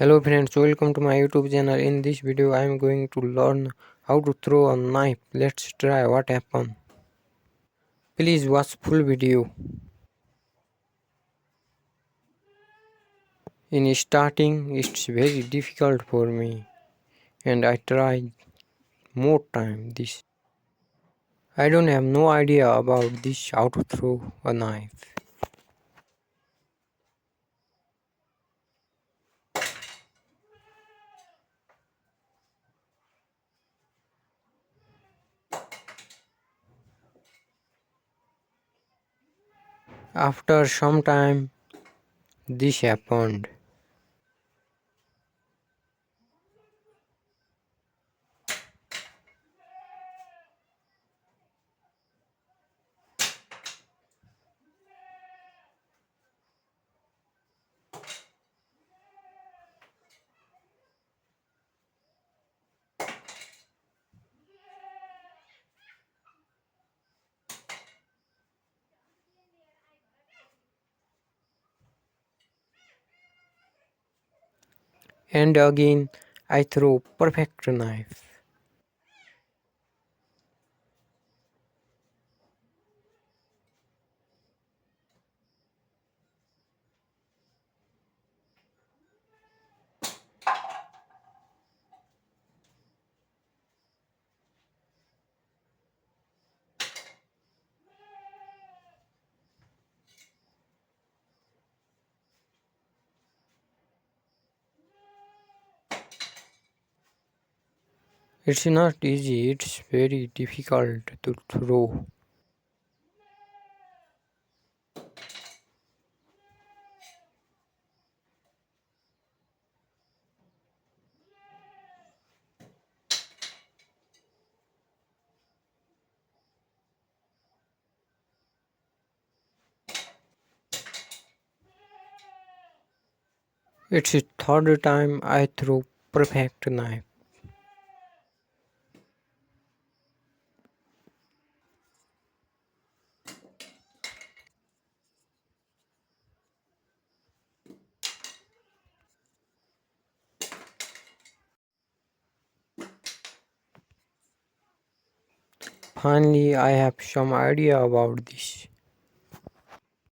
Hello friends, welcome to my YouTube channel. In this video I am going to learn how to throw a knife. Let's try what happens. Please watch full video. In starting it's very difficult for me and I try more time this. I don't have no idea about this how to throw a knife. After some time this happened. And again I throw perfect knife. It's not easy, it's very difficult to throw. It's the third time I throw perfect knife. Finally, I have some idea about this.